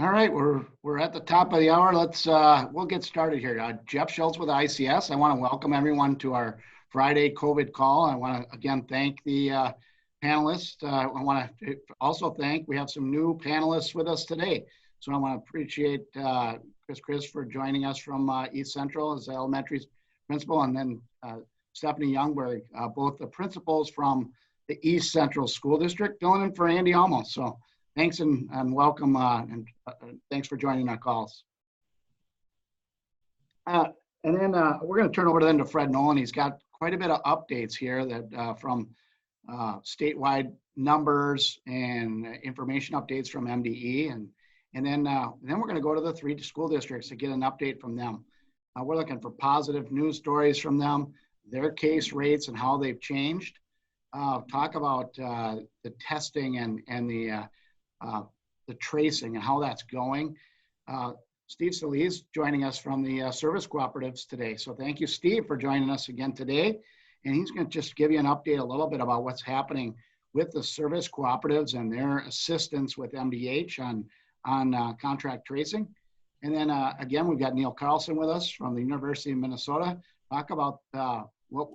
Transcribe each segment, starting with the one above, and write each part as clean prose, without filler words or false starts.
All right, we're at the top of the hour. We'll get started here. Jeff Schultz with ICS. I want to welcome everyone to our Friday COVID call. I want to again thank the panelists. I want to also thank, we have some new panelists with us today. So I want to appreciate Chris for joining us from East Central as the elementary principal, and then Stephanie Youngberg, both the principals from the East Central School District, filling in for Andy Almos. So thanks and welcome, and thanks for joining our calls. And then we're going to turn over then to Fred Nolan. He's got quite a bit of updates here that from statewide numbers and information updates from MDE, and then we're going to go to the 3 school districts to get an update from them. We're looking for positive news stories from them, their case rates and how they've changed. Talk about the testing and the tracing and how that's going. Steve Solis joining us from the service cooperatives today. So thank you, Steve, for joining us again today. And he's going to just give you an update a little bit about what's happening with the service cooperatives and their assistance with MDH on contract tracing. And then again, we've got Neil Carlson with us from the University of Minnesota. Talk about what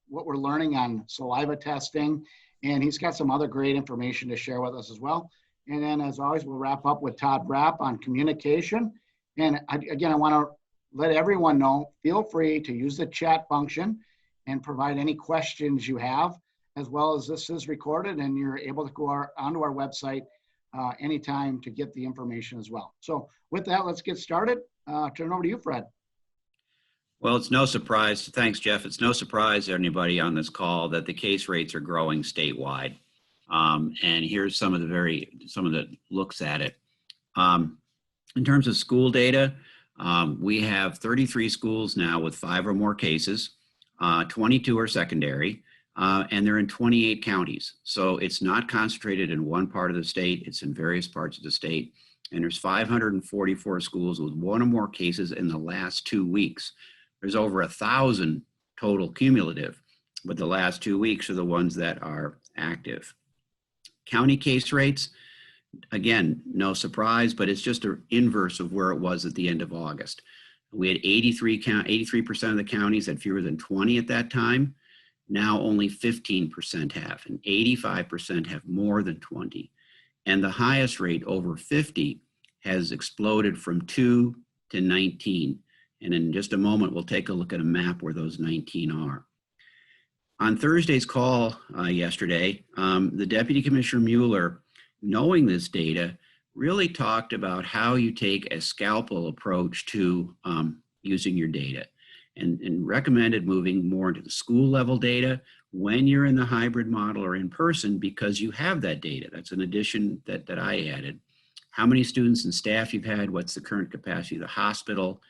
we're learning on saliva testing. And he's got some other great information to share with us as well. And then, as always, we'll wrap up with Todd Rapp on communication. And again, I want to let everyone know, feel free to use the chat function and provide any questions you have, as well as this is recorded and you're able to go onto our website anytime to get the information as well. So with that, let's get started. Turn it over to you, Fred. Well, it's no surprise. Thanks, Jeff. It's no surprise to anybody on this call that the case rates are growing statewide. And here's some of the looks at it. In terms of school data, we have 33 schools now with 5 or more cases, 22 are secondary, and they're in 28 counties. So it's not concentrated in one part of the state, it's in various parts of the state. And there's 544 schools with 1 or more cases in the last 2 weeks. There's over 1,000 total cumulative, but the last 2 weeks are the ones that are active. County case rates, again, no surprise, but it's just an inverse of where it was at the end of August. We had 83% of the counties had fewer than 20 at that time. Now only 15% have, and 85% have more than 20. And the highest rate, over 50, has exploded from 2 to 19. And in just a moment, we'll take a look at a map where those 19 are. On Thursday's call yesterday, the Deputy Commissioner Mueller, knowing this data, really talked about how you take a scalpel approach to using your data and recommended moving more into the school level data when you're in the hybrid model or in person, because you have that data. That's an addition that I added. How many students and staff you've had, what's the current capacity of the hospital.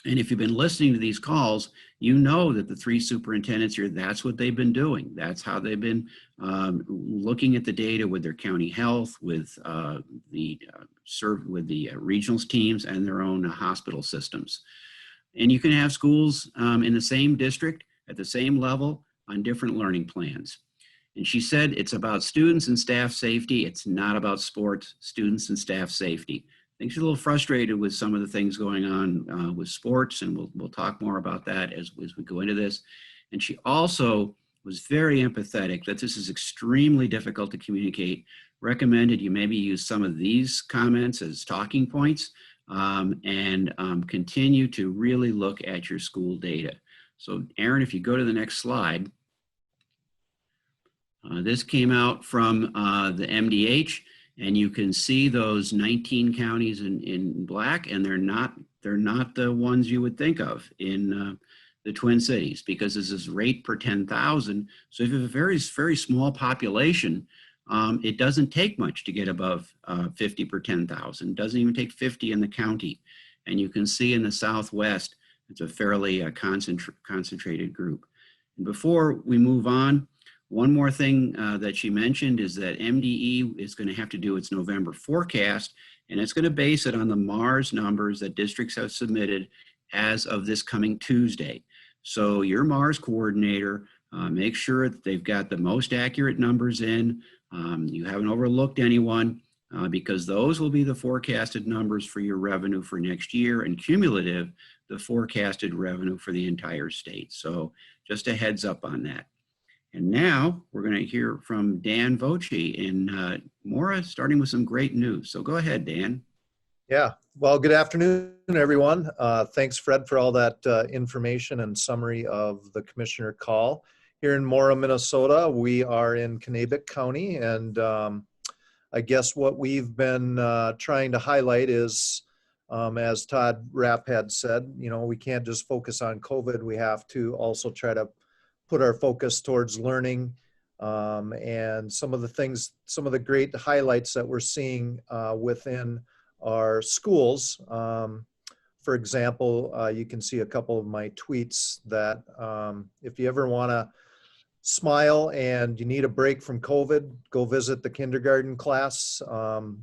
And if you've been listening to these calls, you know that the 3 superintendents here, that's what they've been doing. That's how they've been looking at the data with their county health, with the regionals teams and their own hospital systems. And you can have schools in the same district at the same level on different learning plans. And she said it's about students and staff safety. It's not about sports, students and staff safety. I think she's a little frustrated with some of the things going on with sports, and we'll talk more about that as we go into this. And she also was very empathetic that this is extremely difficult to communicate, recommended you maybe use some of these comments as talking points, and continue to really look at your school data. So Aaron, if you go to the next slide, this came out from the MDH. And you can see those 19 counties in black, and they're not the ones you would think of in the Twin Cities, because this is rate per 10,000. So if you have a very, very small population, it doesn't take much to get above 50 per 10,000. It doesn't even take 50 in the county. And you can see in the Southwest, it's a fairly concentrated group. And before we move on, one more thing that she mentioned is that MDE is going to have to do its November forecast, and it's going to base it on the MARS numbers that districts have submitted as of this coming Tuesday. So your MARS coordinator, make sure that they've got the most accurate numbers in. You haven't overlooked anyone. because those will be the forecasted numbers for your revenue for next year, and cumulative, the forecasted revenue for the entire state. So just a heads up on that. And now we're going to hear from Dan Voce in Mora, starting with some great news. So go ahead, Dan. Yeah, well, good afternoon, everyone. Thanks, Fred, for all that information and summary of the commissioner call. Here in Mora, Minnesota, we are in Kanabec County, and I guess what we've been trying to highlight is, as Todd Rapp had said, you know, we can't just focus on COVID. We have to also try to put our focus towards learning, and some of the great highlights that we're seeing within our schools. For example, you can see a couple of my tweets that if you ever want to smile and you need a break from COVID, go visit the kindergarten class.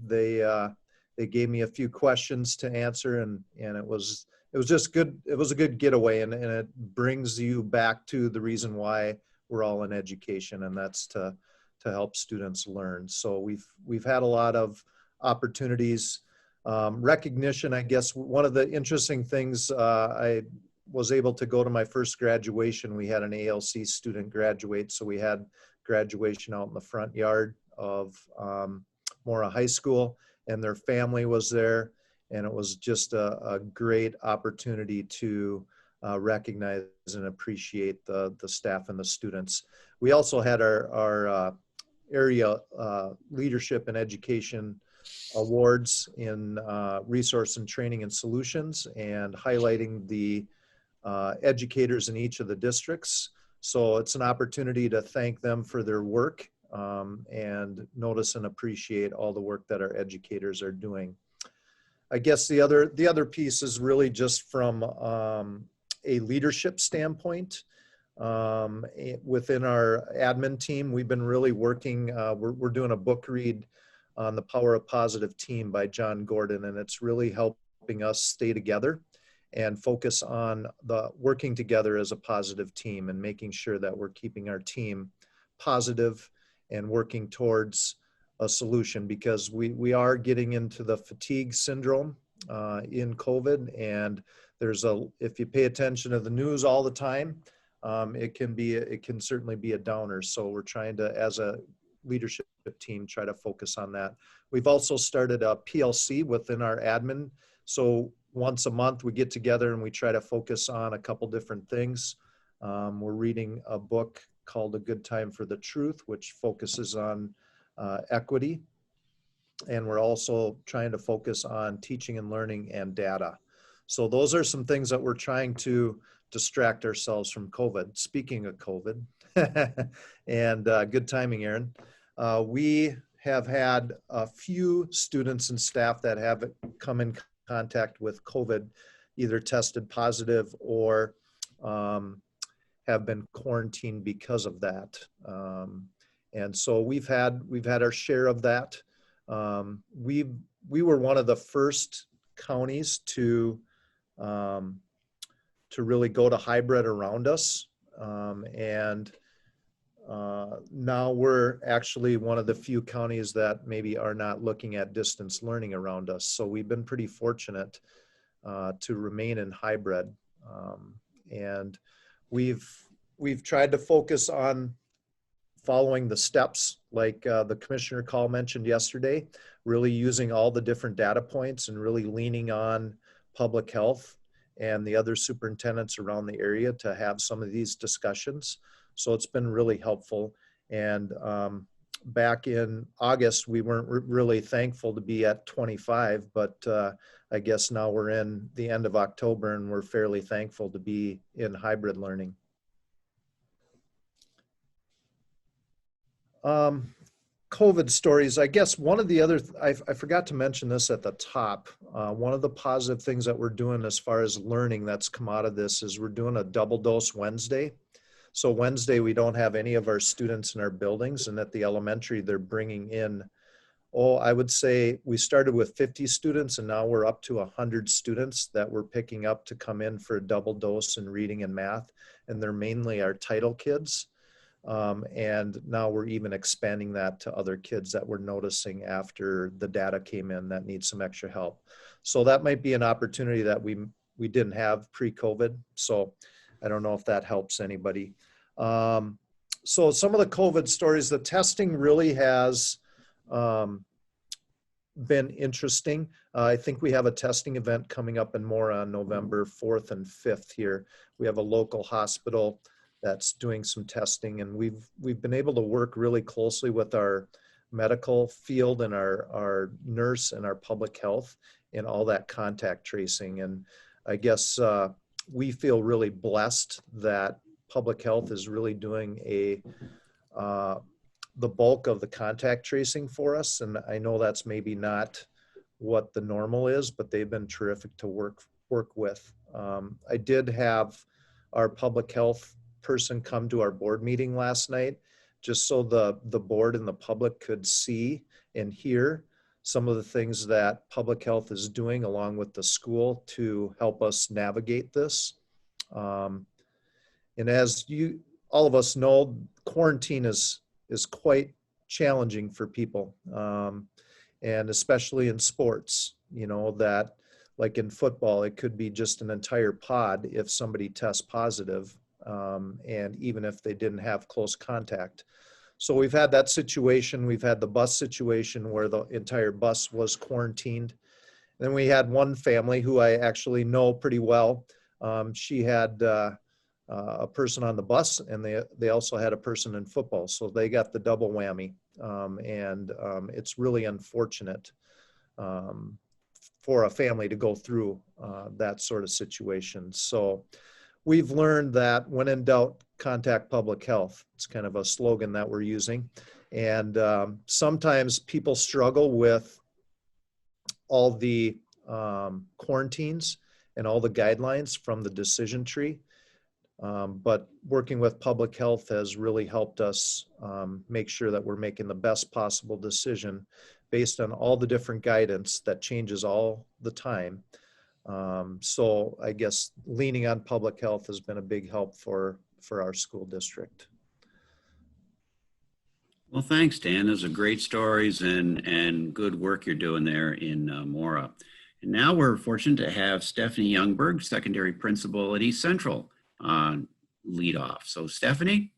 They gave me a few questions to answer, and it was just good. It was a good getaway, and it brings you back to the reason why we're all in education, and that's to help students learn. So we've had a lot of opportunities. Recognition, I guess one of the interesting things, I was able to go to my first graduation. We had an ALC student graduate, so we had graduation out in the front yard of Mora High School, and their family was there, and it was just a great opportunity to recognize and appreciate the staff and the students. We also had our area leadership and education awards in resource and training and solutions, and highlighting the educators in each of the districts. So it's an opportunity to thank them for their work, and notice and appreciate all the work that our educators are doing. I guess the other piece is really just from a leadership standpoint. Within our admin team, we've been really working, we're doing a book read on The Power of Positive Team by John Gordon, and it's really helping us stay together and focus on the working together as a positive team, and making sure that we're keeping our team positive and working towards a solution, because we are getting into the fatigue syndrome in COVID, and if you pay attention to the news all the time, it can certainly be a downer. So we're trying to, as a leadership team, try to focus on that. We've also started a PLC within our admin. So once a month we get together and we try to focus on a couple different things. We're reading a book called A Good Time for the Truth, which focuses on equity. And we're also trying to focus on teaching and learning and data. So those are some things that we're trying to distract ourselves from COVID. Speaking of COVID, and good timing, Aaron. We have had a few students and staff that have come in contact with COVID, either tested positive or have been quarantined because of that. And so we've had our share of that. We were one of the first counties to really go to hybrid around us. And now we're actually one of the few counties that maybe are not looking at distance learning around us. So we've been pretty fortunate to remain in hybrid. And we've tried to focus on following the steps, like the commissioner call mentioned yesterday, really using all the different data points and really leaning on public health and the other superintendents around the area to have some of these discussions. So it's been really helpful. And back in August, we weren't really thankful to be at 25, but I guess now we're in the end of October and we're fairly thankful to be in hybrid learning. COVID stories. I guess one of the other, I forgot to mention this at the top. One of the positive things that we're doing as far as learning that's come out of this is we're doing a double dose Wednesday. So Wednesday, we don't have any of our students in our buildings, and at the elementary, they're bringing in, I would say we started with 50 students and now we're up to 100 students that we're picking up to come in for a double dose in reading and math. And they're mainly our title kids. And now we're even expanding that to other kids that we're noticing after the data came in that need some extra help. So that might be an opportunity that we didn't have pre-COVID. So I don't know if that helps anybody. So some of the COVID stories, the testing really has been interesting. I think we have a testing event coming up in more on November 4th and 5th here. We have a local hospital that's doing some testing, and we've been able to work really closely with our medical field and our nurse and our public health in all that contact tracing. And I guess we feel really blessed that public health is really doing the bulk of the contact tracing for us. And I know that's maybe not what the normal is, but they've been terrific to work with. I did have our public health person come to our board meeting last night, just so the board and the public could see and hear some of the things that public health is doing along with the school to help us navigate this. And as all of us know, quarantine is quite challenging for people, and especially in sports, that like in football, it could be just an entire pod if somebody tests positive, and even if they didn't have close contact. So we've had that situation. We've had the bus situation where the entire bus was quarantined. Then we had one family who I actually know pretty well. She had a person on the bus, and they also had a person in football. So they got the double whammy. And it's really unfortunate for a family to go through that sort of situation. So we've learned that when in doubt, contact public health. It's kind of a slogan that we're using. And sometimes people struggle with all the quarantines and all the guidelines from the decision tree. But working with public health has really helped us make sure that we're making the best possible decision based on all the different guidance that changes all the time. So I guess leaning on public health has been a big help for our school district. Well, thanks, Dan. Those are great stories and good work you're doing there in Mora. And now we're fortunate to have Stephanie Youngberg, secondary principal at East Central, lead off. So Stephanie,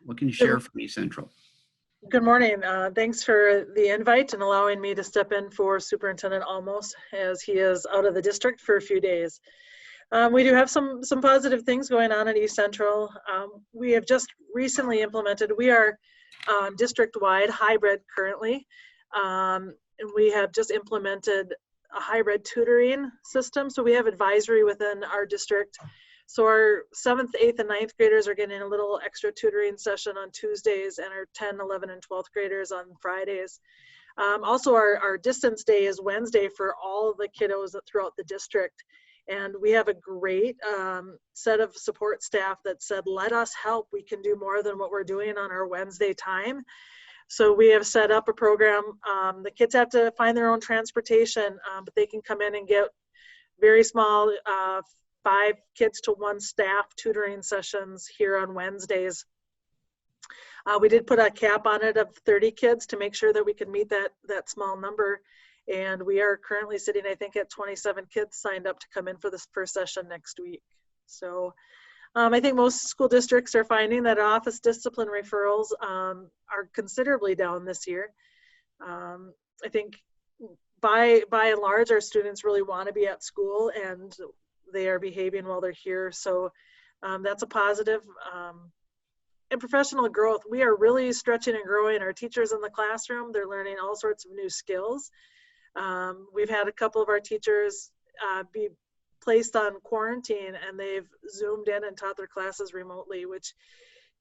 what can you share from East Central? Good morning. Thanks for the invite and allowing me to step in for Superintendent Almos as he is out of the district for a few days. We do have some positive things going on at East Central. We have just recently implemented, we are district-wide hybrid currently, and we have just implemented a hybrid tutoring system. So we have advisory within our district. So our 7th, 8th, and 9th graders are getting a little extra tutoring session on Tuesdays, and our 10, 11, and 12th graders on Fridays. Also, our distance day is Wednesday for all of the kiddos throughout the district. And we have a great set of support staff that said, let us help. We can do more than what we're doing on our Wednesday time. So we have set up a program. The kids have to find their own transportation, but they can come in and get very small 5 kids to 1 staff tutoring sessions here on Wednesdays. We did put a cap on it of 30 kids to make sure that we could meet that small number. And we are currently sitting, I think, at 27 kids signed up to come in for this first session next week. So I think most school districts are finding that office discipline referrals are considerably down this year. I think by and large, our students really want to be at school and they are behaving while they're here. So that's a positive. And professional growth, we are really stretching and growing our teachers in the classroom. They're learning all sorts of new skills. We've had a couple of our teachers be placed on quarantine, and they've zoomed in and taught their classes remotely, which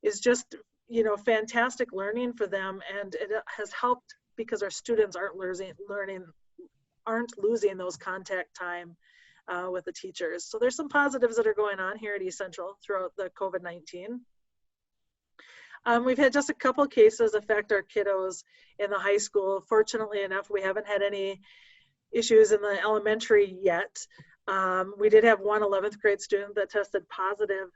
is just, fantastic learning for them. And it has helped because our students aren't losing those contact time with the teachers. So there's some positives that are going on here at East Central throughout the COVID-19. We've had just a couple cases affect our kiddos in the high school. Fortunately enough, we haven't had any issues in the elementary yet. We did have one 11th grade student that tested positive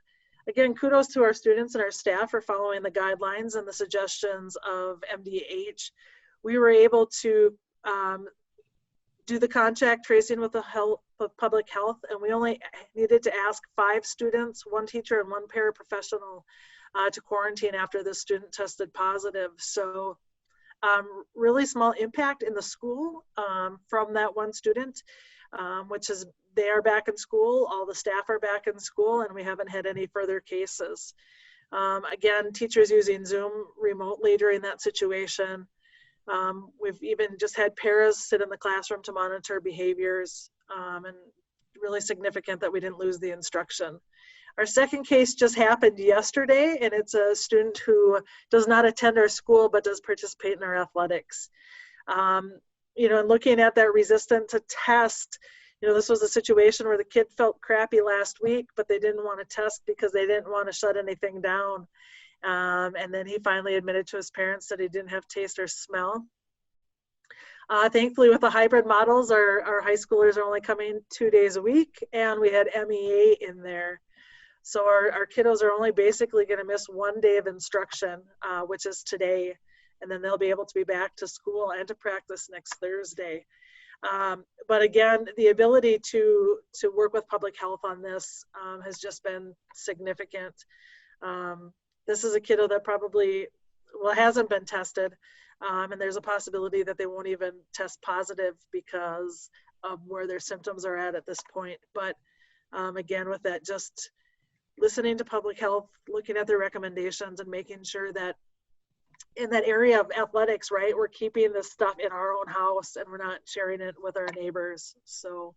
Again, kudos to our students and our staff for following the guidelines and the suggestions of MDH. We were able to do the contact tracing with the help of public health, and we only needed to ask 5 students, 1 teacher and 1 paraprofessional to quarantine after the student tested positive. So really small impact in the school from that 1 student, which is they are back in school, all the staff are back in school, and we haven't had any further cases. Again, teachers using Zoom remotely during that situation. We've even just had paras sit in the classroom to monitor behaviors, and really significant that we didn't lose the instruction. Our second case just happened yesterday, and it's a student who does not attend our school but does participate in our athletics. You know, and looking at that resistant to test, you know, this was a situation where the kid felt crappy last week, but they didn't want to test because they didn't want to shut anything down. And then he finally admitted to his parents that he didn't have taste or smell. Thankfully, with the hybrid models, our high schoolers are only coming 2 days a week, and we had MEA in there. So our kiddos are only basically going to miss 1 day of instruction, which is today, and then they'll be able to be back to school and to practice next Thursday. But again, the ability to work with public health on this has just been significant. This is a kiddo that probably, well, hasn't been tested, and there's a possibility that they won't even test positive because of where their symptoms are at this point. But again, with that, just listening to public health, looking at their recommendations, and making sure that in that area of athletics, right, we're keeping this stuff in our own house and we're not sharing it with our neighbors. So,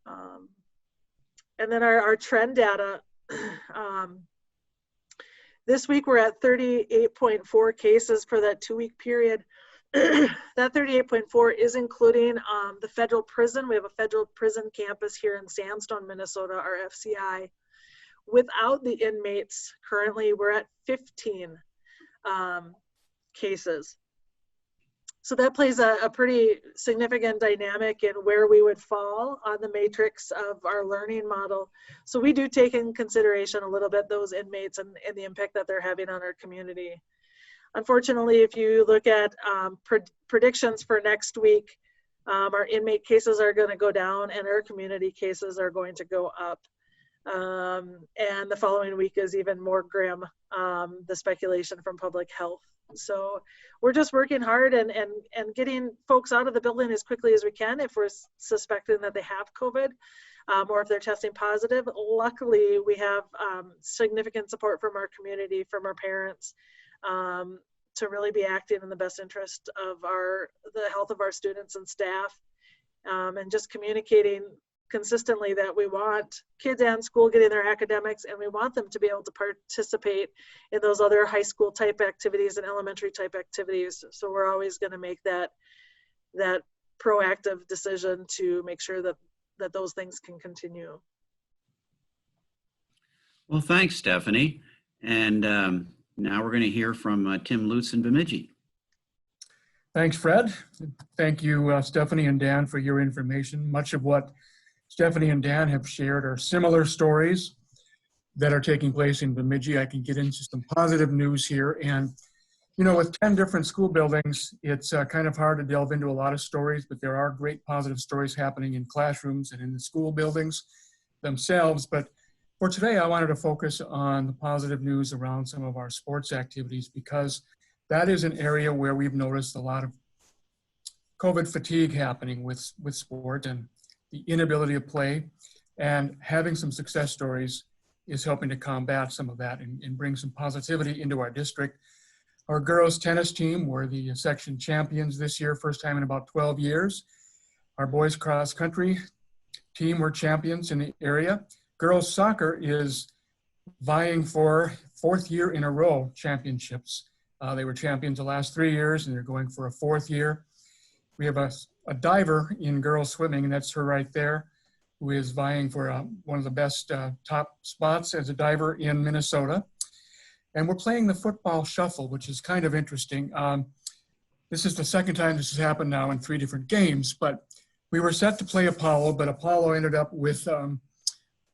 and then our trend data, this week we're at 38.4 cases for that 2-week period. That 38.4 is including the federal prison. We have a federal prison campus here in Sandstone, Minnesota, our FCI. Without the inmates, currently we're at 15 cases. So that plays a pretty significant dynamic in where we would fall on the matrix of our learning model. So we do take in consideration a little bit those inmates and the impact that they're having on our community. Unfortunately, if you look at predictions for next week, our inmate cases are going to go down and our community cases are going to go up. And the following week is even more grim, the speculation from public health. So we're just working hard and getting folks out of the building as quickly as we can if we're suspecting that they have COVID, or if they're testing positive. Luckily, we have significant support from our community, from our parents, to really be acting in the best interest of the health of our students and staff, and just communicating consistently that we want kids in school getting their academics, and we want them to be able to participate in those other high school type activities and elementary type activities. So we're always going to make that proactive decision to make sure that those things can continue. Well, thanks, Stephanie. And now we're going to hear from Tim Lutz in Bemidji. Thanks, Fred. Thank you, Stephanie and Dan, for your information. Much of what Stephanie and Dan have shared are similar stories that are taking place in Bemidji. I can get into some positive news here. And, you know, with 10 different school buildings, it's kind of hard to delve into a lot of stories, but there are great positive stories happening in classrooms and in the school buildings themselves. But for today, I wanted to focus on the positive news around some of our sports activities, because that is an area where we've noticed a lot of COVID fatigue happening with sport, and the inability to play, and having some success stories is helping to combat some of that and bring some positivity into our district. Our girls tennis team were the section champions this year, first time in about 12 years. Our boys cross country team were champions in the area. Girls soccer is vying for 4th year in a row championships. They were champions the last 3 years, and they're going for a 4th year. We have a diver in girls swimming, and that's her right there, who is vying for one of the best top spots as a diver in Minnesota. And we're playing the football shuffle, which is kind of interesting. This is the second time this has happened now in 3 different games, but we were set to play Apollo, but Apollo ended up with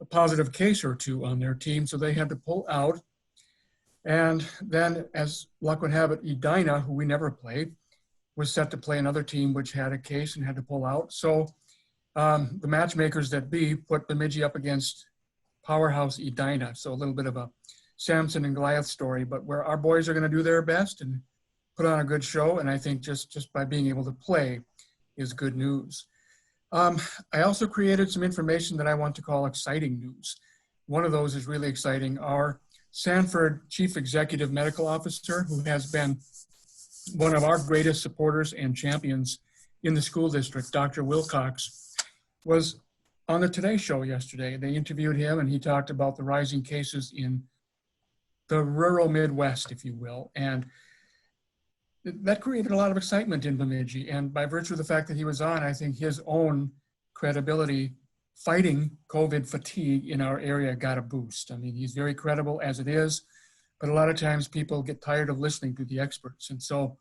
a positive case or two on their team, so they had to pull out. And then, as luck would have it, Edina, who we never played, was set to play another team which had a case and had to pull out. So the matchmakers that be put Bemidji up against powerhouse Edina. So a little bit of a Samson and Goliath story, but where our boys are going to do their best and put on a good show. And I think just by being able to play is good news. I also created some information that I want to call exciting news. One of those is really exciting. Our Sanford Chief Executive Medical Officer, who has been one of our greatest supporters and champions in the school district, Dr. Wilcox, was on the Today Show yesterday. They interviewed him and he talked about the rising cases in the rural Midwest, if you will. And that created a lot of excitement in Bemidji. And by virtue of the fact that he was on, I think his own credibility fighting COVID fatigue in our area got a boost. I mean, he's very credible as it is, but a lot of times people get tired of listening to the experts. And so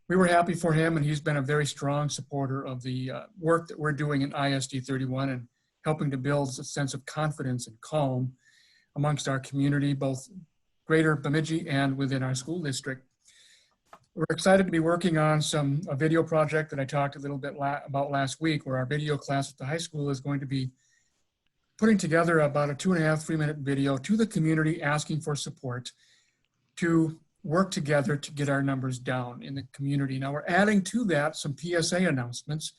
we were happy for him, and he's been a very strong supporter of the work that we're doing in ISD 31 and helping to build a sense of confidence and calm amongst our community, both greater Bemidji and within our school district. We're excited to be working on a video project that I talked a little bit about last week, where our video class at the high school is going to be putting together about a 2.5, 3-minute video to the community asking for support to work together to get our numbers down in the community. Now we're adding to that some PSA announcements.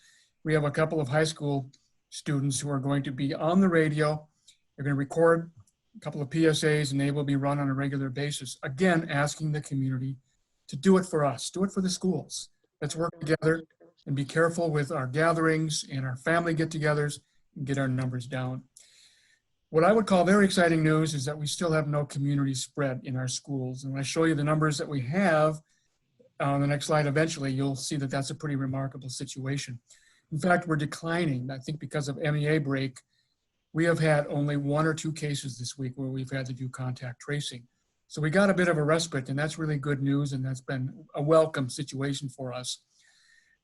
We have a couple of high school students who are going to be on the radio. They're going to record a couple of PSAs and they will be run on a regular basis. Again, asking the community to do it for us, do it for the schools. Let's work together and be careful with our gatherings and our family get-togethers and get our numbers down. What I would call very exciting news is that we still have no community spread in our schools. And when I show you the numbers that we have on the next slide, eventually you'll see that that's a pretty remarkable situation. In fact, we're declining. I think because of MEA break, we have had only 1 or 2 cases this week where we've had to do contact tracing. So we got a bit of a respite, and that's really good news, and that's been a welcome situation for us.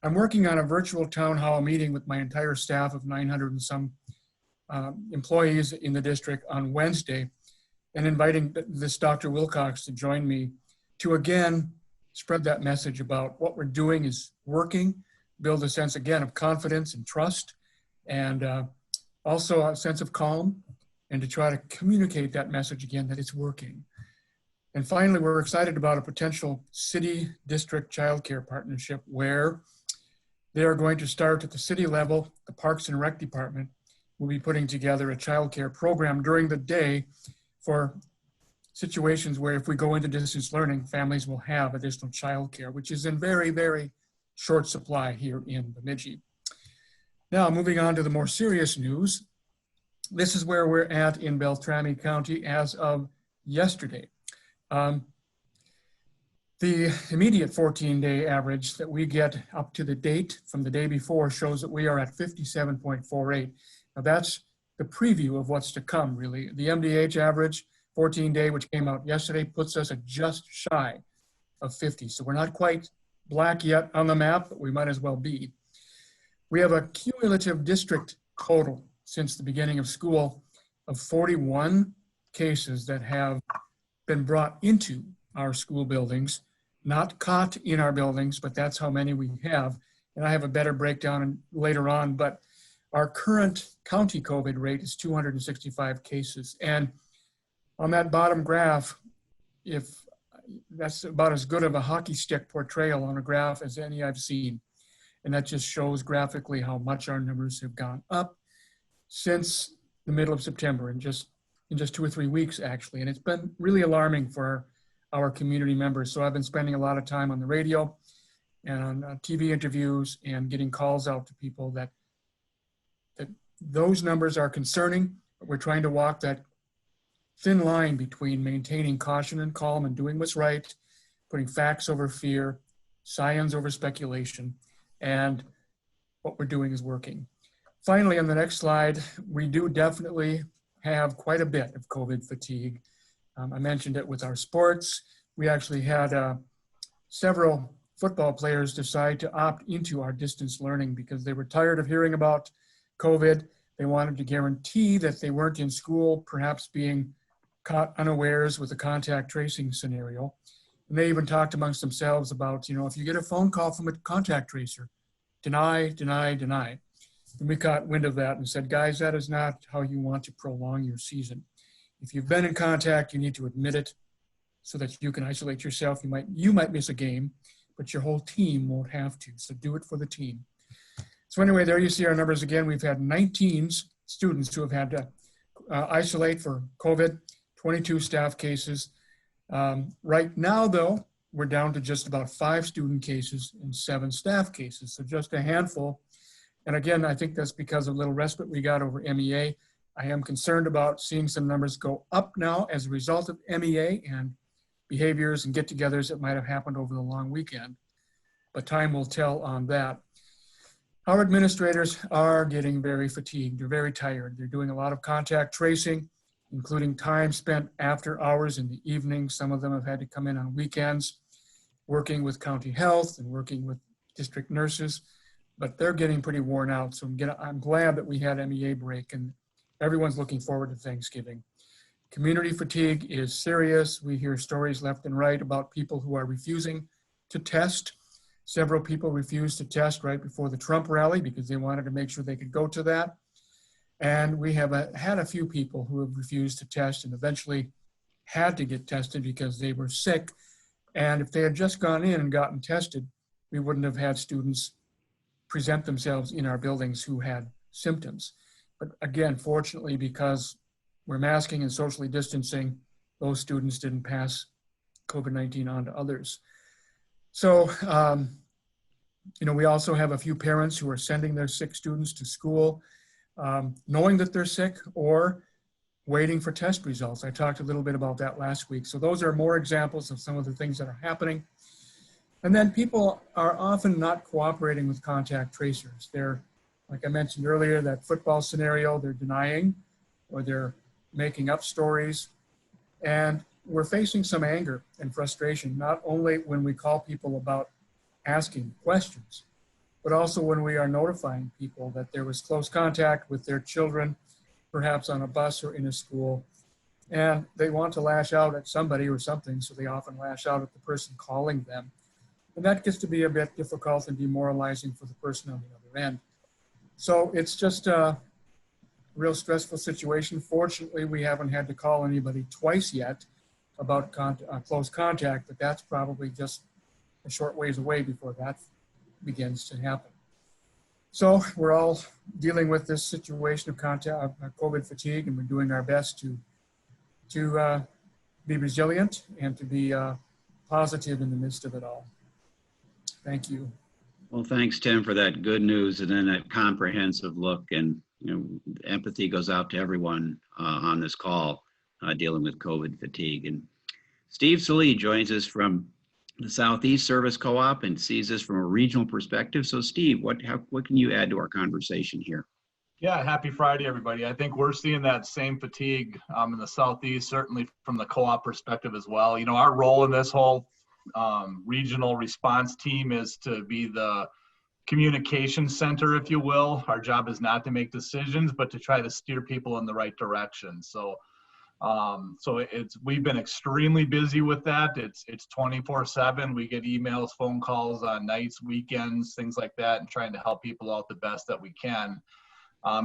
I'm working on a virtual town hall meeting with my entire staff of 900 and some employees in the district on Wednesday, and inviting this Dr. Wilcox to join me to again spread that message about what we're doing is working, build a sense again of confidence and trust, and also a sense of calm, and to try to communicate that message again that it's working. And finally, we're excited about a potential city-district childcare partnership where they are going to start at the city level. The Parks and Rec Department will be putting together a childcare program during the day for situations where if we go into distance learning, families will have additional childcare, which is in very, very short supply here in Bemidji. Now, moving on to the more serious news. This is where we're at in Beltrami County as of yesterday. The immediate 14-day average that we get up to the date from the day before shows that we are at 57.48. Now that's the preview of what's to come, really. The MDH average, 14-day, which came out yesterday, puts us at just shy of 50. So we're not quite black yet on the map, but we might as well be. We have a cumulative district total since the beginning of school of 41 cases that have been brought into our school buildings, not caught in our buildings, but that's how many we have. And I have a better breakdown later on, but our current county COVID rate is 265 cases. And on that bottom graph, if that's about as good of a hockey stick portrayal on a graph as any I've seen. And that just shows graphically how much our numbers have gone up since the middle of September in just 2 or 3 weeks, actually. And it's been really alarming for our community members. So I've been spending a lot of time on the radio and on TV interviews and getting calls out to people that those numbers are concerning, but we're trying to walk that thin line between maintaining caution and calm and doing what's right, putting facts over fear, science over speculation, and what we're doing is working. Finally, on the next slide, we do definitely have quite a bit of COVID fatigue. I mentioned it with our sports. We actually had several football players decide to opt into our distance learning because they were tired of hearing about COVID. They wanted to guarantee that they weren't in school, perhaps being caught unawares with a contact tracing scenario. And they even talked amongst themselves about, if you get a phone call from a contact tracer, deny, deny, deny. And we caught wind of that and said, guys, that is not how you want to prolong your season. If you've been in contact, you need to admit it so that you can isolate yourself. You might miss a game, but your whole team won't have to. So do it for the team. So anyway, there you see our numbers again. We've had 19 students who have had to isolate for COVID, 22 staff cases. Right now, though, we're down to just about 5 student cases and 7 staff cases. So just a handful. And again, I think that's because of a little respite we got over MEA. I am concerned about seeing some numbers go up now as a result of MEA and behaviors and get-togethers that might have happened over the long weekend. But time will tell on that. Our administrators are getting very fatigued. They're very tired. They're doing a lot of contact tracing, including time spent after hours in the evening. Some of them have had to come in on weekends, working with county health and working with district nurses, but they're getting pretty worn out. So I'm glad that we had MEA break and everyone's looking forward to Thanksgiving. Community fatigue is serious. We hear stories left and right about people who are refusing to test. Several people refused to test right before the Trump rally because they wanted to make sure they could go to that. And we have had a few people who have refused to test and eventually had to get tested because they were sick. And if they had just gone in and gotten tested, we wouldn't have had students present themselves in our buildings who had symptoms. But again, fortunately, because we're masking and socially distancing, those students didn't pass COVID-19 on to others. So, we also have a few parents who are sending their sick students to school, knowing that they're sick or waiting for test results. I talked a little bit about that last week. So those are more examples of some of the things that are happening. And then people are often not cooperating with contact tracers. They're, like I mentioned earlier, that football scenario, they're denying or they're making up stories. And we're facing some anger and frustration, not only when we call people about asking questions, but also when we are notifying people that there was close contact with their children, perhaps on a bus or in a school, and they want to lash out at somebody or something, so they often lash out at the person calling them. And that gets to be a bit difficult and demoralizing for the person on the other end. So it's just a real stressful situation. Fortunately, we haven't had to call anybody twice yet about close contact, but that's probably just a short ways away before that begins to happen. So we're all dealing with this situation of COVID fatigue, and we're doing our best to be resilient and to be positive in the midst of it all. Thank you. Well, thanks, Tim, for that good news and then that comprehensive look. And empathy goes out to everyone on this call dealing with COVID fatigue. And Steve Salee joins us from the Southeast Service Co-op and sees this from a regional perspective. So, Steve, what can you add to our conversation here? Yeah, happy Friday, everybody. I think we're seeing that same fatigue in the Southeast, certainly from the co-op perspective as well. Our role in this whole regional response team is to be the communication center, if you will. Our job is not to make decisions, but to try to steer people in the right direction. So we've been extremely busy with that. It's 24/7. We get emails, phone calls on nights, weekends, things like that, and trying to help people out the best that we can.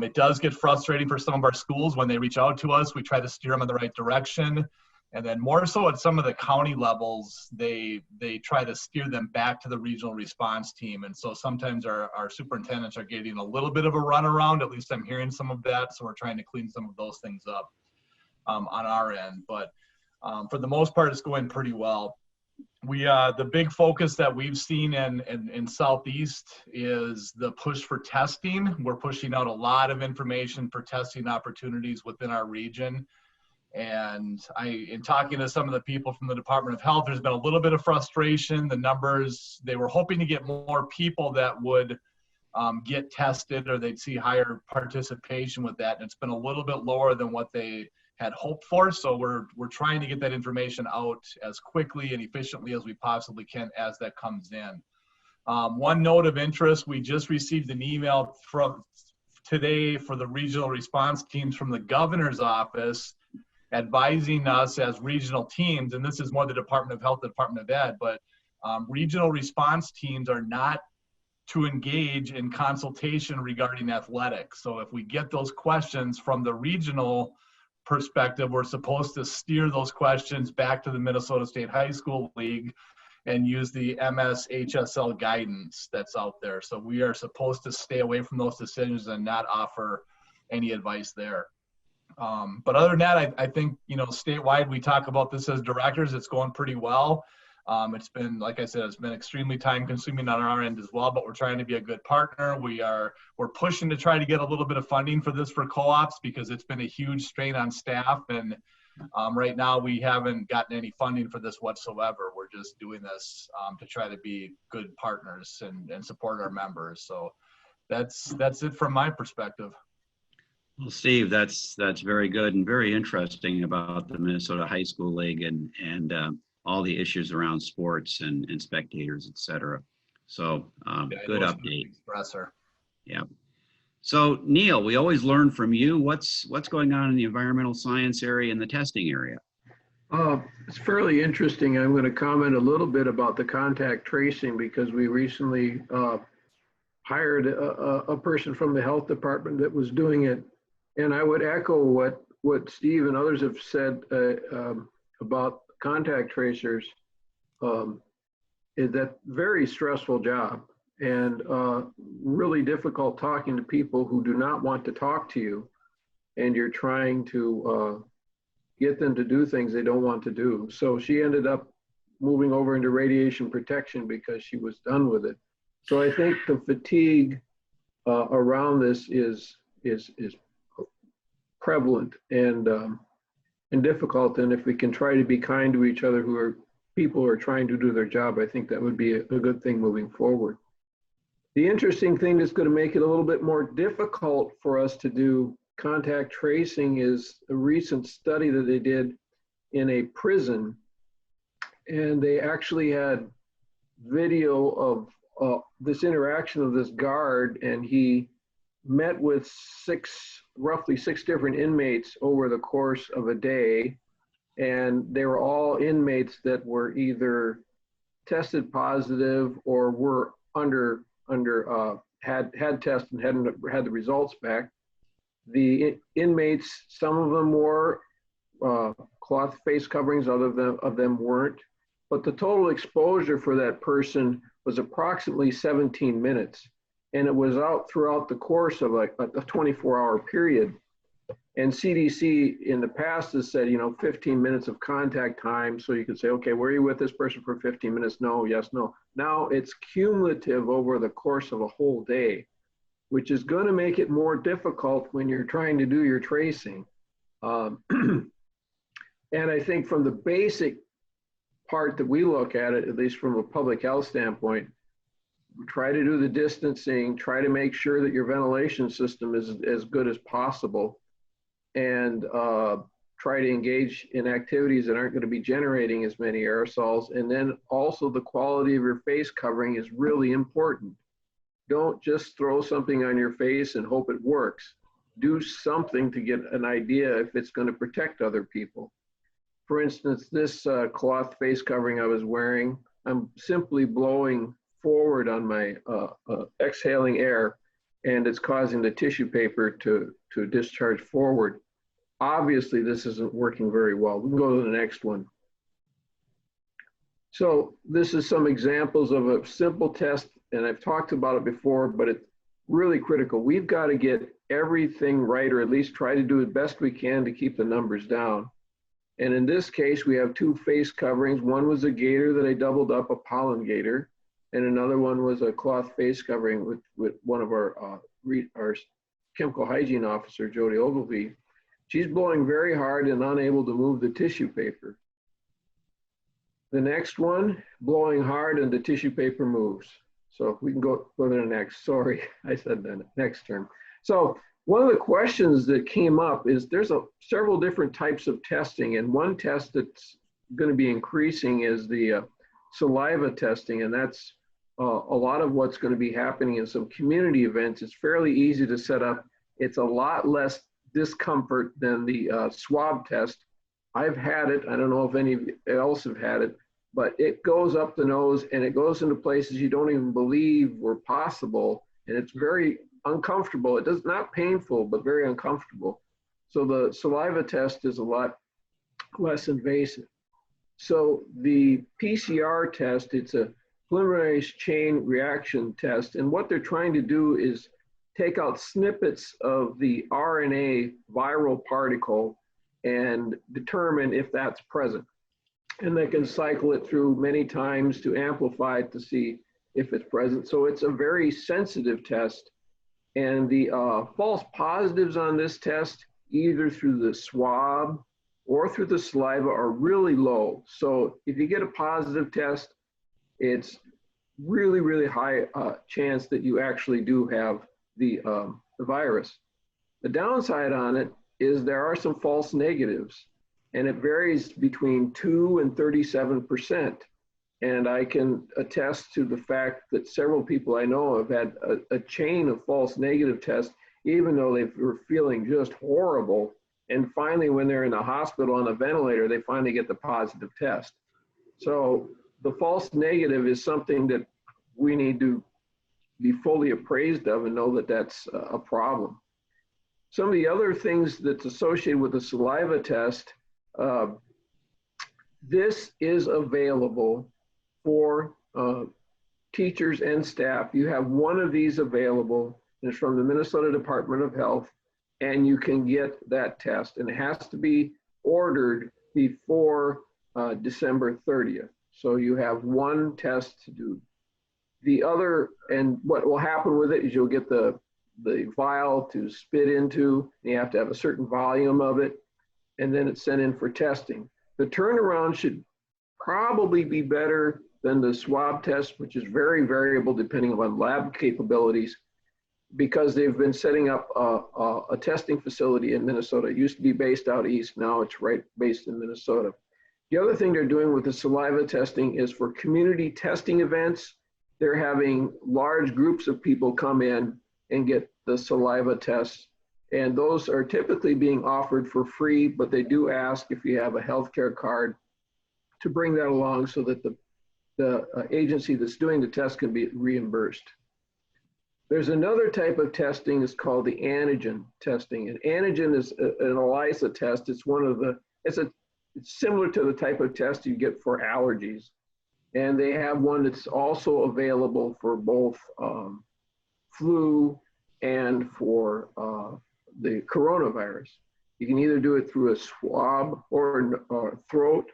It does get frustrating for some of our schools when they reach out to us. We try to steer them in the right direction. And then more so at some of the county levels, they try to steer them back to the regional response team. And so sometimes our superintendents are getting a little bit of a runaround. At least I'm hearing some of that. So we're trying to clean some of those things up on our end. But for the most part, it's going pretty well. The big focus that we've seen in Southeast is the push for testing. We're pushing out a lot of information for testing opportunities within our region. And in talking to some of the people from the Department of Health, there's been a little bit of frustration. The numbers, they were hoping to get more people that would get tested, or they'd see higher participation with that. And it's been a little bit lower than what they had hoped for. So we're trying to get that information out as quickly and efficiently as we possibly can as that comes in. One note of interest, we just received an email today for the regional response teams from the governor's office advising us as regional teams, and this is more the Department of Health, Department of Ed, but regional response teams are not to engage in consultation regarding athletics. So if we get those questions from the regional perspective, we're supposed to steer those questions back to the Minnesota State High School League and use the MSHSL guidance that's out there. So we are supposed to stay away from those decisions and not offer any advice there. But other than that, I think, you know, statewide, we talk about this as directors, it's going pretty well. It's been, like I said, it's been extremely time consuming on our end as well, but we're trying to be a good partner. We're pushing to try to get a little bit of funding for this for co-ops because it's been a huge strain on staff. And right now we haven't gotten any funding for this whatsoever. We're just doing this to try to be good partners and support our members. So that's it from my perspective. Well, Steve, that's very good and very interesting about the Minnesota High School League and all the issues around sports and spectators, et cetera. So good update. Yeah. So Neil, we always learn from you. What's going on in the environmental science area and the testing area? It's fairly interesting. I'm going to comment a little bit about the contact tracing because we recently hired a person from the health department that was doing it. And I would echo what Steve and others have said about contact tracers. Is that very stressful job and really difficult talking to people who do not want to talk to you, and you're trying to get them to do things they don't want to do. So she ended up moving over into radiation protection because she was done with it. So I think the fatigue around this is prevalent and difficult. And if we can try to be kind to each other people who are trying to do their job, I think that would be a good thing moving forward. The interesting thing that's going to make it a little bit more difficult for us to do contact tracing is a recent study that they did in a prison. And they actually had video of this interaction of this guard, and he met with roughly six different inmates over the course of a day. And they were all inmates that were either tested positive or were had tested and hadn't had the results back. The inmates, some of them wore cloth face coverings, other of them weren't. But the total exposure for that person was approximately 17 minutes. And it was out throughout the course of like a 24-hour period. And CDC in the past has said, 15 minutes of contact time. So you could say, okay, were you with this person for 15 minutes? No, yes, no. Now it's cumulative over the course of a whole day, which is going to make it more difficult when you're trying to do your tracing. And I think from the basic part that we look at it, at least from a public health standpoint, try to do the distancing, try to make sure that your ventilation system is as good as possible, and try to engage in activities that aren't going to be generating as many aerosols. And then also the quality of your face covering is really important. Don't just throw something on your face and hope it works. Do something to get an idea if it's going to protect other people. For instance, this cloth face covering I was wearing, I'm simply blowing forward on my exhaling air, and it's causing the tissue paper to discharge forward. Obviously, this isn't working very well. We can go to the next one. So this is some examples of a simple test, and I've talked about it before, but it's really critical. We've got to get everything right, or at least try to do the best we can to keep the numbers down. And in this case, we have two face coverings. One was a gaiter that I doubled up, a pollen gaiter, and another one was a cloth face covering with one of our chemical hygiene officer, Jody Ogilvie. She's blowing very hard and unable to move the tissue paper. The next one, blowing hard and the tissue paper moves. So if we can go to the next, sorry, I said the next term. So one of the questions that came up is there's several different types of testing, and one test that's going to be increasing is the saliva testing, and that's a lot of what's going to be happening in some community events. It's fairly easy to set up It's a lot less discomfort than the swab test. I've had it. I don't know if any of you else have had it, but it goes up the nose and it goes into places you don't even believe were possible. And it's very uncomfortable. It does not painful, but very uncomfortable. So the saliva test is a lot less invasive. So the PCR test, it's a polymerase chain reaction test. And what they're trying to do is take out snippets of the RNA viral particle and determine if that's present. And they can cycle it through many times to amplify it to see if it's present. So it's a very sensitive test. And the false positives on this test, either through the swab or through the saliva, are really low. So if you get a positive test, it's really, really high chance that you actually do have the virus. The downside on it is there are some false negatives, and it varies between 2 and 37%. And I can attest to the fact that several people I know have had a chain of false negative tests, even though they were feeling just horrible. And finally, when they're in the hospital on a ventilator, they finally get the positive test. So the false negative is something that we need to be fully appraised of and know that that's a problem. Some of the other things that's associated with the saliva test, this is available for teachers and staff. You have one of these available. It's from the Minnesota Department of Health, and you can get that test. And it has to be ordered before December 30th. So you have one test to do. The other, and what will happen with it is you'll get the vial to spit into, and you have to have a certain volume of it, and then it's sent in for testing. The turnaround should probably be better than the swab test, which is very variable depending on lab capabilities, because they've been setting up a testing facility in Minnesota. It used to be based out east, now it's right based in Minnesota. The other thing they're doing with the saliva testing is for community testing events. They're having large groups of people come in and get the saliva tests. And those are typically being offered for free, but they do ask if you have a healthcare card to bring that along so that the agency that's doing the test can be reimbursed. There's another type of testing, it's called the antigen testing. And antigen is an ELISA test. It's it's similar to the type of test you get for allergies. And they have one that's also available for both flu and for the coronavirus. You can either do it through a swab or throat,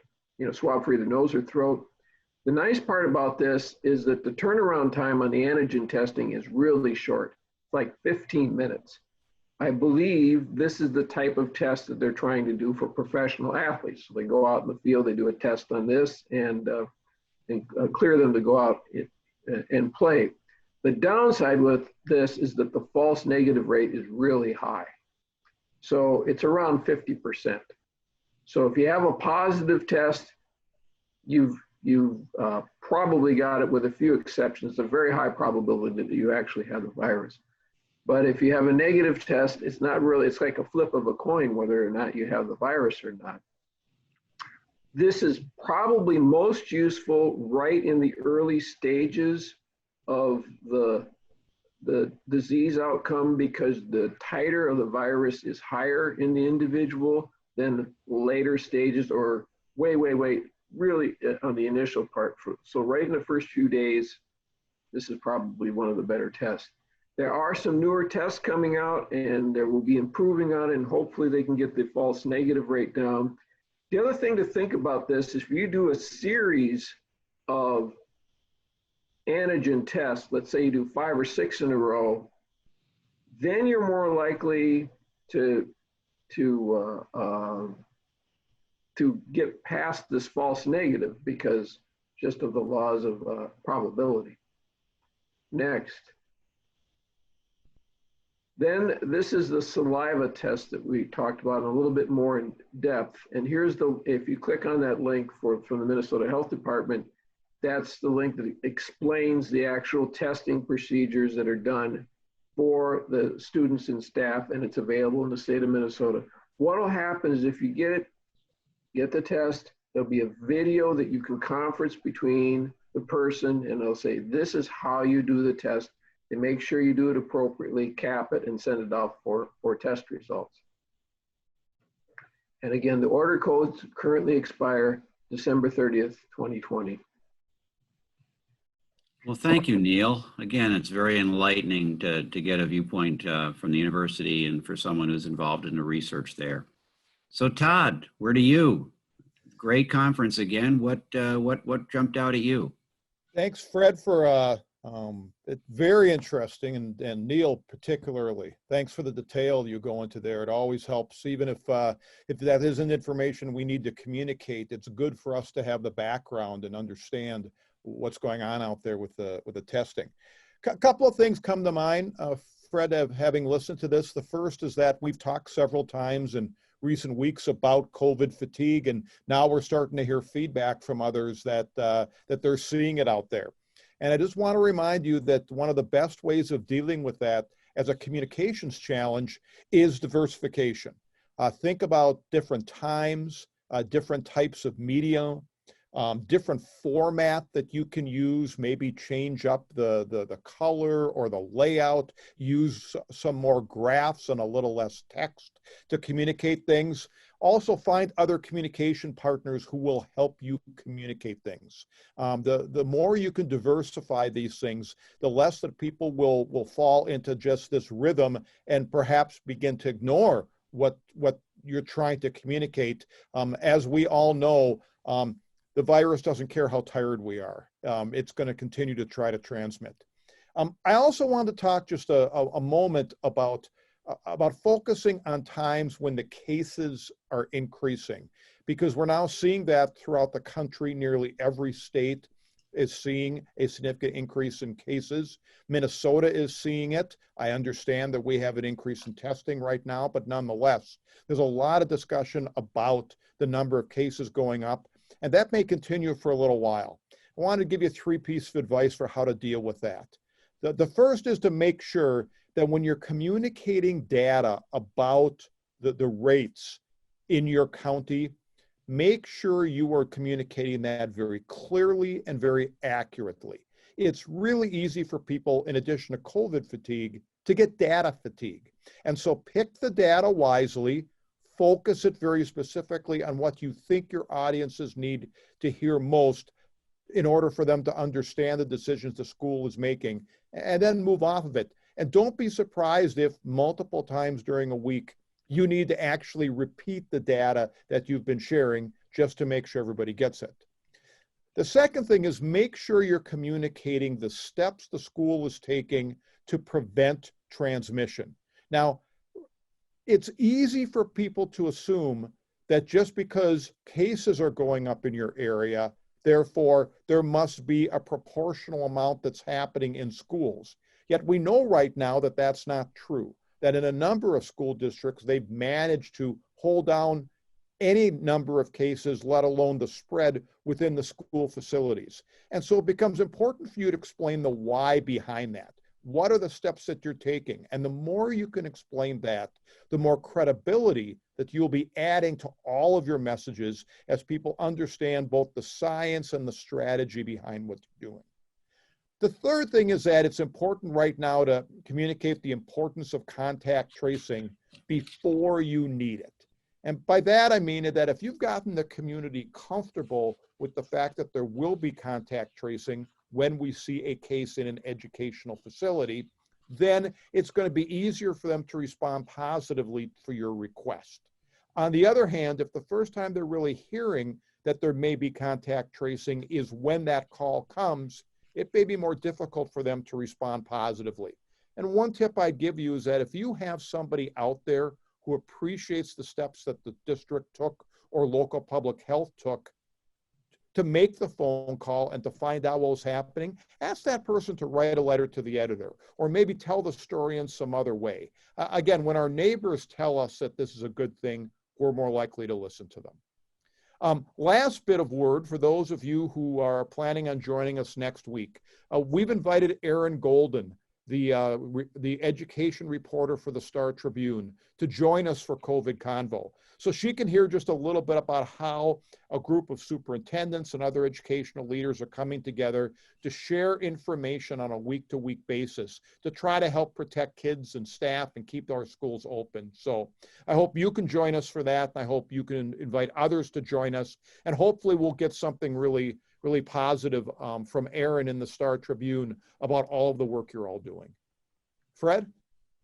swab for either nose or throat. The nice part about this is that the turnaround time on the antigen testing is really short, like 15 minutes. I believe this is the type of test that they're trying to do for professional athletes. So they go out in the field, they do a test on this and clear them to go out and play. The downside with this is that the false negative rate is really high. So it's around 50%. So if you have a positive test, you've probably got it, with a few exceptions, a very high probability that you actually have the virus. But if you have a negative test, it's not really, it's like a flip of a coin whether or not you have the virus or not. This is probably most useful right in the early stages of the disease outcome, because the titer of the virus is higher in the individual than later stages, or way really on the initial part. So right in the first few days, this is probably one of the better tests. There are some newer tests coming out, and there will be improving on it, and hopefully they can get the false negative rate down. The other thing to think about this is if you do a series of antigen tests, let's say you do 5 or 6 in a row, then you're more likely to get past this false negative because just of the laws of probability. Next. Then this is the saliva test that we talked about in a little bit more in depth. And here's if you click on that link from the Minnesota Health Department, that's the link that explains the actual testing procedures that are done for the students and staff, and it's available in the state of Minnesota. What will happen is if you get the test, there'll be a video that you can conference between the person, and they'll say, this is how you do the test, and make sure you do it appropriately, cap it, and send it off for test results. And again, the order codes currently expire December 30th, 2020. Well, thank you, Neil. Again, it's very enlightening to get a viewpoint from the university and for someone who's involved in the research there. So Todd, where do you? Great conference again. What jumped out at you? Thanks, Fred, for it's very interesting, and Neil particularly. Thanks for the detail you go into there. It always helps, even if that isn't information we need to communicate. It's good for us to have the background and understand what's going on out there with the testing. A couple of things come to mind, Fred, having listened to this. The first is that we've talked several times in recent weeks about COVID fatigue, and now we're starting to hear feedback from others that they're seeing it out there. And I just want to remind you that one of the best ways of dealing with that as a communications challenge is diversification. Think about different times, different types of media, different format that you can use, maybe change up the color or the layout, use some more graphs and a little less text to communicate things. Also find other communication partners who will help you communicate things. The more you can diversify these things, the less that people will fall into just this rhythm and perhaps begin to ignore what you're trying to communicate. As we all know, the virus doesn't care how tired we are. It's going to continue to try to transmit. I also want to talk just a moment about focusing on times when the cases are increasing, because we're now seeing that throughout the country. Nearly every state is seeing a significant increase in cases. Minnesota is seeing it. I understand that we have an increase in testing right now, but nonetheless, there's a lot of discussion about the number of cases going up, and that may continue for a little while. I want to give you 3 pieces of advice for how to deal with that. The first is to make sure that when you're communicating data about the rates in your county, make sure you are communicating that very clearly and very accurately. It's really easy for people, in addition to COVID fatigue, to get data fatigue. And so pick the data wisely, focus it very specifically on what you think your audiences need to hear most in order for them to understand the decisions the school is making, and then move off of it. And don't be surprised if multiple times during a week, you need to actually repeat the data that you've been sharing just to make sure everybody gets it. The second thing is make sure you're communicating the steps the school is taking to prevent transmission. Now, it's easy for people to assume that just because cases are going up in your area, therefore there must be a proportional amount that's happening in schools. Yet we know right now that that's not true, that in a number of school districts, they've managed to hold down any number of cases, let alone the spread within the school facilities. And so it becomes important for you to explain the why behind that. What are the steps that you're taking? And the more you can explain that, the more credibility that you'll be adding to all of your messages as people understand both the science and the strategy behind what you're doing. The third thing is that it's important right now to communicate the importance of contact tracing before you need it. And by that, I mean that if you've gotten the community comfortable with the fact that there will be contact tracing when we see a case in an educational facility, then it's going to be easier for them to respond positively for your request. On the other hand, if the first time they're really hearing that there may be contact tracing is when that call comes, it may be more difficult for them to respond positively. And one tip I'd give you is that if you have somebody out there who appreciates the steps that the district took or local public health took to make the phone call and to find out what was happening, ask that person to write a letter to the editor or maybe tell the story in some other way. Again, when our neighbors tell us that this is a good thing, we're more likely to listen to them. Last bit of word for those of you who are planning on joining us next week. We've invited Aaron Golden the education reporter for the Star Tribune, to join us for COVID Convo. So she can hear just a little bit about how a group of superintendents and other educational leaders are coming together to share information on a week-to-week basis to try to help protect kids and staff and keep our schools open. So I hope you can join us for that. And I hope you can invite others to join us. And hopefully we'll get something really positive from Aaron in the Star Tribune about all of the work you're all doing. Fred?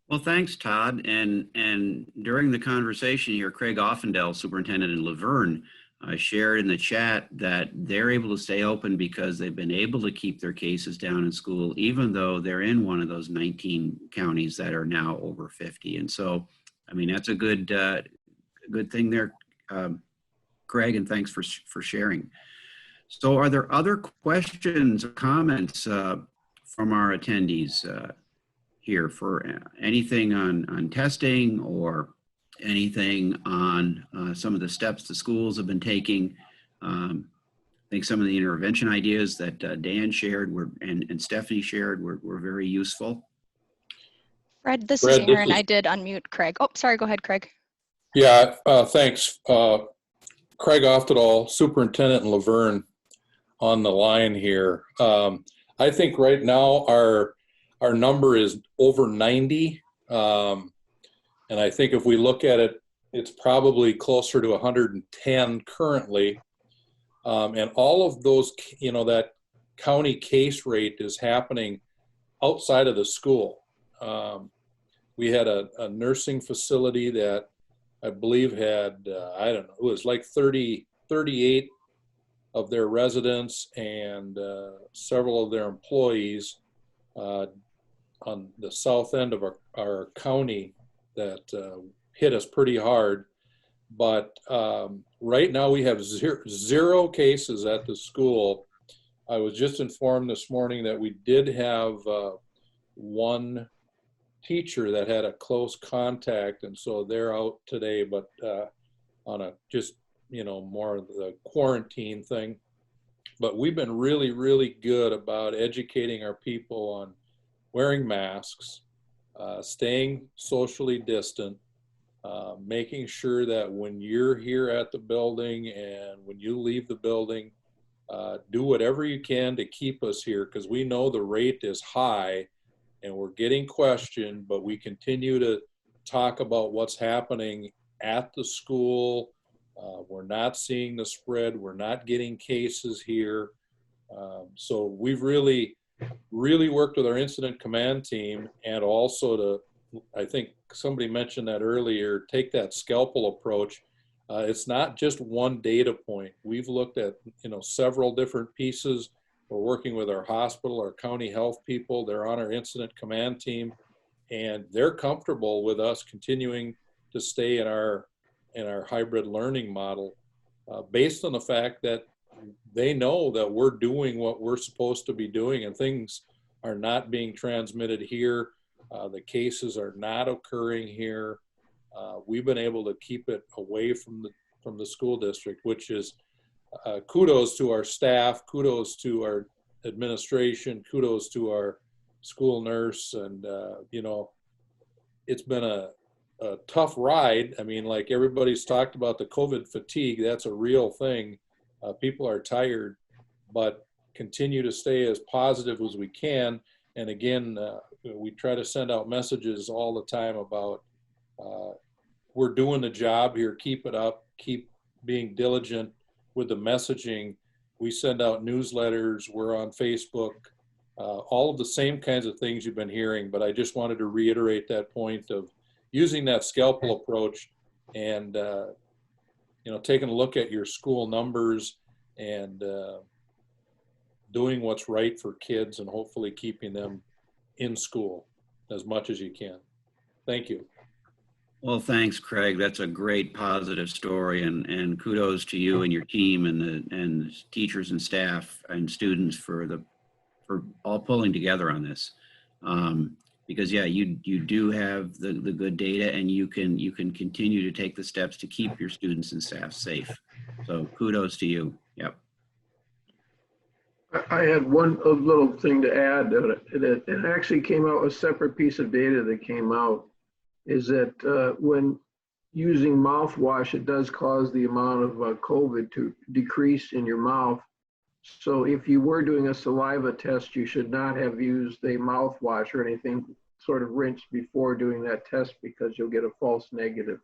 Well, thanks, Todd. And during the conversation here, Craig Offendale, superintendent in Laverne, shared in the chat that they're able to stay open because they've been able to keep their cases down in school, even though they're in one of those 19 counties that are now over 50. And so, I mean, that's a good thing there, Craig, and thanks for sharing. So are there other questions or comments from our attendees here for anything on testing or anything on some of the steps the schools have been taking? I think some of the intervention ideas that Dan shared and Stephanie shared were very useful. Fred, this is Erin. I did unmute Craig. Oh, sorry. Go ahead, Craig. Yeah, thanks. Craig Offendale, superintendent in Laverne, on the line here. I think right now our number is over 90. And I think if we look at it, it's probably closer to 110 currently. And all of those, you know, that county case rate is happening outside of the school. We had a nursing facility that I believe had, I don't know, it was like 38 of their residents and several of their employees on the south end of our county that hit us pretty hard. But right now we have zero cases at the school. I was just informed this morning that we did have one teacher that had a close contact, and so they're out today, but on a just, you know, more of the quarantine thing. But we've been really, really good about educating our people on wearing masks, staying socially distant, making sure that when you're here at the building and when you leave the building, do whatever you can to keep us here, because we know the rate is high and we're getting questioned, but we continue to talk about what's happening at the school. We're not seeing the spread. We're not getting cases here. So we've really worked with our incident command team, and also to, I think somebody mentioned that earlier, take that scalpel approach. It's not just one data point. We've looked at, you know, several different pieces. We're working with our hospital, our county health people. They're on our incident command team, and they're comfortable with us continuing to stay in our hybrid learning model based on the fact that they know that we're doing what we're supposed to be doing and things are not being transmitted here. The cases are not occurring here. We've been able to keep it away from the school district, which is kudos to our staff, kudos to our administration, kudos to our school nurse. And, you know, it's been a tough ride. I mean, like everybody's talked about the COVID fatigue, that's a real thing. People are tired, but continue to stay as positive as we can. And again, we try to send out messages all the time about we're doing the job here, keep it up, keep being diligent with the messaging. We send out newsletters, we're on Facebook, all of the same kinds of things you've been hearing, but I just wanted to reiterate that point of using that scalpel approach and you know, taking a look at your school numbers and doing what's right for kids and hopefully keeping them in school as much as you can. Thank you. Well, thanks, Craig. That's a great positive story, and kudos to you and your team and the teachers and staff and students for all pulling together on this. Because yeah, you do have the good data, and you can continue to take the steps to keep your students and staff safe. So kudos to you. Yep. I had one little thing to add. It actually came out, a separate piece of data that came out is that when using mouthwash, it does cause the amount of COVID to decrease in your mouth. So if you were doing a saliva test, you should not have used a mouthwash or anything sort of rinsed before doing that test, because you'll get a false negative.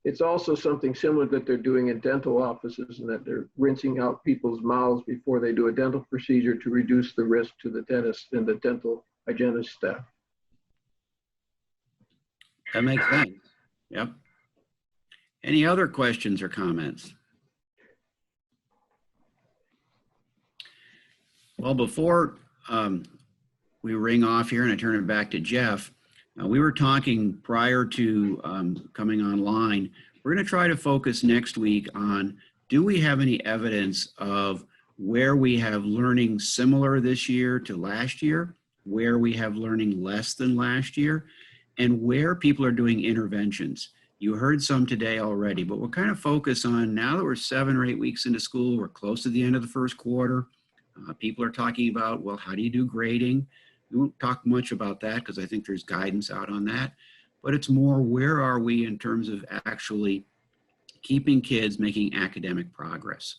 It's also something similar that they're doing in dental offices, and that they're rinsing out people's mouths before they do a dental procedure to reduce the risk to the dentist and the dental hygienist staff. That makes sense. Yep. Any other questions or comments? Well, before we ring off here and I turn it back to Jeff, we were talking prior to coming online. We're going to try to focus next week on, do we have any evidence of where we have learning similar this year to last year, where we have learning less than last year, and where people are doing interventions. You heard some today already, but we'll kind of focus on, now that we're 7 or 8 weeks into school, we're close to the end of the first quarter. People are talking about, well, how do you do grading? We won't talk much about that because I think there's guidance out on that. But it's more, where are we in terms of actually keeping kids making academic progress?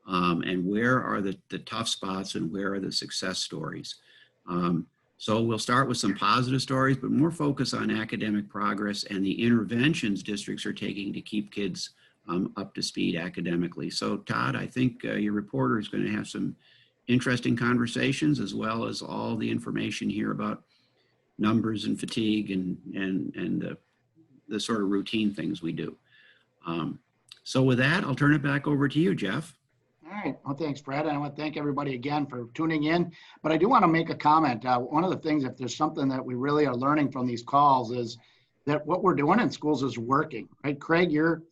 And where are the tough spots and where are the success stories? So we'll start with some positive stories, but more focus on academic progress and the interventions districts are taking to keep kids up to speed academically. So Todd, I think your reporter is going to have some interesting conversations, as well as all the information here about numbers and fatigue and the sort of routine things we do. So with that, I'll turn it back over to you, Jeff. All right. Well, thanks, Fred. I want to thank everybody again for tuning in. But I do want to make a comment. One of the things, if there's something that we really are learning from these calls, is that what we're doing in schools is working, right? Craig, your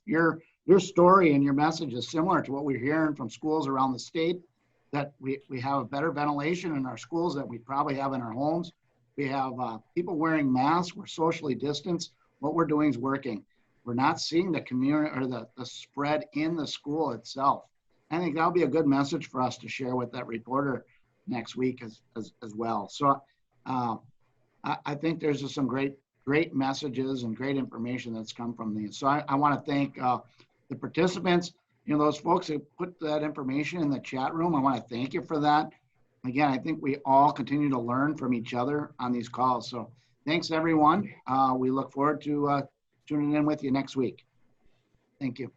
story and your message is similar to what we're hearing from schools around the state, that we have a better ventilation in our schools than we probably have in our homes. We have people wearing masks. We're socially distanced. What we're doing is working. We're not seeing the community or the spread in the school itself. I think that'll be a good message for us to share with that reporter next week as well. So I think there's just some great messages and great information that's come from these. So I want to thank the participants, those folks who put that information in the chat room. I want to thank you for that. Again, I think we all continue to learn from each other on these calls. So thanks, everyone. We look forward to tuning in with you next week. Thank you.